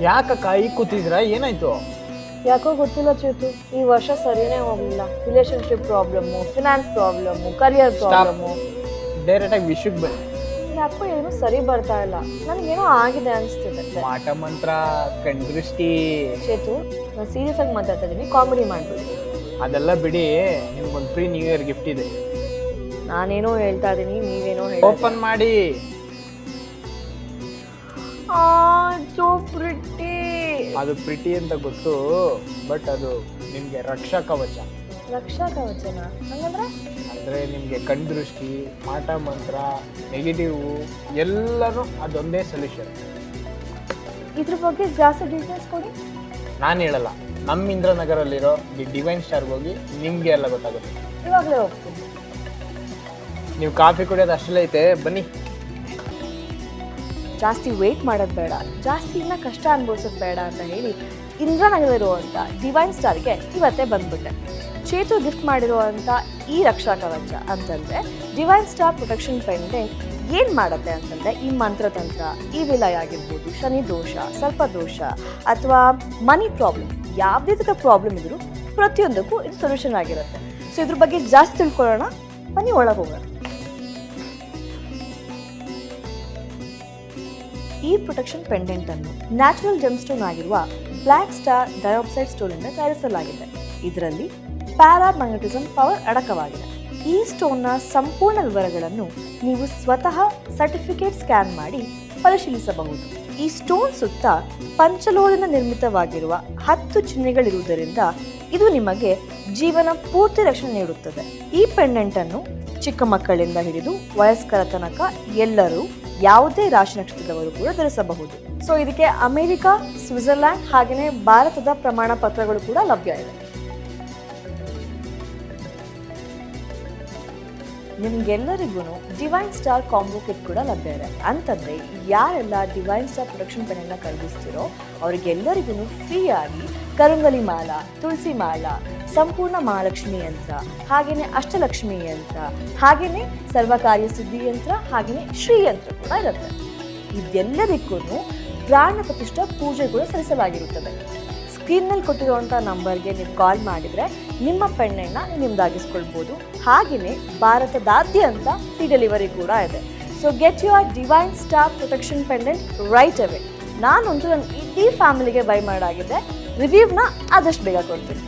ಯಾಕಕ್ಕ ಈಗ ಕೂತಿದ್ರ ಏನಾಯ್ತು? ಯಾಕೋ ಗೊತ್ತಿಲ್ಲ ಚೇತು, ಈ ವರ್ಷ ಸರಿನೇ ಹೋಗ್ಲಿಲ್ಲ. Relationship problem, finance problem, career problem. Direct ಆಗಿ ವಿಷಯಕ್ಕೆ ಬನ್ನಿ. ಯಾಕೋ ಏನೂ ಸರಿ ಬರ್ತಾ ಇಲ್ಲ. ನನಗೇನೋ ಆಗಿದೆ ಅನಿಸ್ತಿದೆ. ಮಾಟ ಮಂತ್ರ, ಕಣ್ದೃಷ್ಟಿ. ಚೇತು, ನಾನು ಸೀರಿಯಸ್ ಆಗಿ ಮಾತಾಡ್ತಾ ಇದ್ದೀನಿ, ಕಾಮಿಡಿ ಮಾಡ್ಬಿಡಿ. ಅದೆಲ್ಲ ಬಿಡಿ, ನಿಮ್ಗೊಂದು ಫ್ರೀ ನ್ಯೂ ಇಯರ್ ಗಿಫ್ಟ್ ಇದೆ. ನಾನೇನೋ ಹೇಳ್ತಾ ಇದ್ದೀನಿ, ನೀವೇನೋ ಓಪನ್ ಮಾಡಿ. So pretty. ಅದು ಪ್ರಿಟಿ ಅಂತ ಗೊತ್ತು, ಬಟ್ ಅದು ನಿಮ್ಗೆ ರಕ್ಷಾ ಕವಚ. ರಕ್ಷಾ ಕವಚನ ಹಂಗಂದ್ರೆ? ಅಂದ್ರೆ ನಿಮ್ಗೆ ಕಣ್ದೃಷ್ಟಿ, ಮಾಟ ಮಂತ್ರ, ನೆಗೆಟಿವ್ ಎಲ್ಲರೂ ಅದೊಂದೇ ಸೊಲ್ಯೂಷನ್. ಇದ್ರ ಬಗ್ಗೆ ಜಾಸ್ತಿ ಡೀಟೇಲ್ಸ್ ಕೊಡಿ. ನಾನು ಹೇಳಲ್ಲ, ನಮ್ಮ ಇಂದ್ರನಗರಲ್ಲಿರೋ ದಿ ಡಿವೈನ್ ಸ್ಟಾರ್ಗೆ ಹೋಗಿ ನಿಮ್ಗೆ ಎಲ್ಲ ಗೊತ್ತಾಗುತ್ತೆ. ಇವಾಗಲೇ ಹೋಗ್ತೀನಿ. ನೀವು ಕಾಫಿ ಕುಡಿಯೋದು ಅಷ್ಟೇ ಐತೆ, ಬನ್ನಿ. ಜಾಸ್ತಿ ವೇಟ್ ಮಾಡೋದು ಬೇಡ, ಜಾಸ್ತಿ ಇನ್ನ ಕಷ್ಟ ಅನುಭವಿಸೋದು ಬೇಡ ಅಂತ ಹೇಳಿ ಇಂದ್ರನಗರಲ್ಲಿರುವಂಥ ಡಿವೈನ್ ಸ್ಟಾರ್ಗೆ ಇವತ್ತೇ ಬಂದ್ಬಿಟ್ಟೆ. ಚೇತು ಗಿಫ್ಟ್ ಮಾಡಿರುವಂಥ ಈ ರಕ್ಷಾ ಕವಚ ಅಂತಂದರೆ ಡಿವೈನ್ ಸ್ಟಾರ್ ಪ್ರೊಟೆಕ್ಷನ್ ಪೆಂಡೆಂಟ್ ಏನು ಮಾಡುತ್ತೆ ಅಂತಂದರೆ, ಈ ಮಂತ್ರತಂತ್ರ, ಈ ವಿಲಯ ಆಗಿರ್ಬೋದು, ಶನಿ ದೋಷ, ಸರ್ಪದೋಷ ಅಥವಾ ಮನಿ ಪ್ರಾಬ್ಲಮ್, ಯಾವುದೇ ಥರ ಪ್ರಾಬ್ಲಮ್ ಇದ್ರೂ ಪ್ರತಿಯೊಂದಕ್ಕೂ ಇದು ಸೊಲ್ಯೂಷನ್ ಆಗಿರುತ್ತೆ. ಸೊ ಇದ್ರ ಬಗ್ಗೆ ಜಾಸ್ತಿ ತಿಳ್ಕೊಳ್ಳೋಣ, ಬನ್ನಿ ಒಳಗೆ ಹೋಗೋಣ. ಈ ಪ್ರೊಟೆಕ್ಷನ್ ಪೆಂಡೆಂಟ್ ಅನ್ನು ನ್ಯಾಚುರಲ್ ಜೆಮ್ಸ್ಟೋನ್ ಆಗಿರುವ ಬ್ಲ್ಯಾಕ್ ಸ್ಟಾರ್ ಡೈಆಕ್ಸೈಡ್ ಸ್ಟೋನ್ ಇಂದ ತಯಾರಿಸಲಾಗಿದೆ. ಇದರಲ್ಲಿ ಪ್ಯಾರಾಮ್ಯಾಗ್ನೆಟಿಸಮ್ ಪವರ್ ಅಡಕವಾಗಿದೆ. ಈ ಸ್ಟೋನ್ನ ಸಂಪೂರ್ಣ ವಿವರಗಳನ್ನು ನೀವು ಸ್ವತಃ ಸರ್ಟಿಫಿಕೇಟ್ ಸ್ಕ್ಯಾನ್ ಮಾಡಿ ಪರಿಶೀಲಿಸಬಹುದು. ಈ ಸ್ಟೋನ್ ಸುತ್ತ ಪಂಚಲೋಹದಿಂದ ನಿರ್ಮಿತವಾಗಿರುವ 10 ಚಿಹ್ನೆಗಳಿರುವುದರಿಂದ ಇದು ನಿಮಗೆ ಜೀವನ ಪೂರ್ತಿ ರಕ್ಷಣೆ ನೀಡುತ್ತದೆ. ಈ ಪೆಂಡೆಂಟ್ ಅನ್ನು ಚಿಕ್ಕ ಮಕ್ಕಳಿಂದ ಹಿಡಿದು ವಯಸ್ಕರ ತನಕ ಎಲ್ಲರೂ, ಯಾವುದೇ ರಾಶಿ ನಕ್ಷತ್ರದವರು ಕೂಡ ಧರಿಸಬಹುದು. ಸೊ ಇದಕ್ಕೆ ಅಮೆರಿಕ, ಸ್ವಿಟ್ಜರ್ಲ್ಯಾಂಡ್ ಹಾಗೆಯೇ ಭಾರತದ ಪ್ರಮಾಣ ಪತ್ರಗಳು ಕೂಡ ಲಭ್ಯ ಇದೆ. ನಿಮ್ಗೆಲ್ಲರಿಗೂ ಡಿವೈನ್ ಸ್ಟಾರ್ ಕಾಂಬೋ ಕಿಟ್ ಕೂಡ ಲಭ್ಯ ಇದೆ. ಅಂತಂದ್ರೆ ಯಾರೆಲ್ಲ ಡಿವೈನ್ ಸ್ಟಾರ್ ಪ್ರೊಟೆಕ್ಷನ್ ಪೆಂಡೆಂಟ್ನ ಖರೀದಿಸ್ತಿರೋ ಅವರಿಗೆಲ್ಲರಿಗೂ ಫ್ರೀ ಆಗಿ ಕರುಂಗಲಿ ಮಾಲ, ತುಳಸಿ ಮಾಲ, ಸಂಪೂರ್ಣ ಮಹಾಲಕ್ಷ್ಮಿ ಯಂತ್ರ, ಹಾಗೆಯೇ ಅಷ್ಟಲಕ್ಷ್ಮಿ ಯಂತ್ರ, ಹಾಗೆಯೇ ಸರ್ವಕಾರ್ಯ ಸಿದ್ಧಿ ಯಂತ್ರ, ಹಾಗೆಯೇ ಶ್ರೀ ಯಂತ್ರ ಕೂಡ ಇರುತ್ತೆ. ಇದೆಲ್ಲದಕ್ಕೂ ಪ್ರಾಣ ಪ್ರತಿಷ್ಠಾ ಪೂಜೆ ಕೂಡ ಸಲ್ಲಿಸಲಾಗಿರುತ್ತದೆ. ಸ್ಕ್ರೀನ್ನಲ್ಲಿ ಕೊಟ್ಟಿರುವಂಥ ನಂಬರ್ಗೆ ನೀವು ಕಾಲ್ ಮಾಡಿದರೆ ನಿಮ್ಮ ಪೆಂಡೆಂಟ್ನ ನಿಮ್ದಾಗಿಸ್ಕೊಳ್ಬೋದು. ಹಾಗೆಯೇ ಭಾರತದಾದ್ಯಂತ ಫ್ರೀ ಡೆಲಿವರಿ ಕೂಡ ಇದೆ. So get your divine star protection pendant right ಅವೇ. ನಾನಂತೂ ನನ್ನ ಇಡೀ ಫ್ಯಾಮಿಲಿಗೆ ಬೈ ಮಾಡಾಗಿದೆ. ರಿವ್ಯೂವ್ನ ಆದಷ್ಟು ಬೇಗ ಕೊಡ್ತೀನಿ.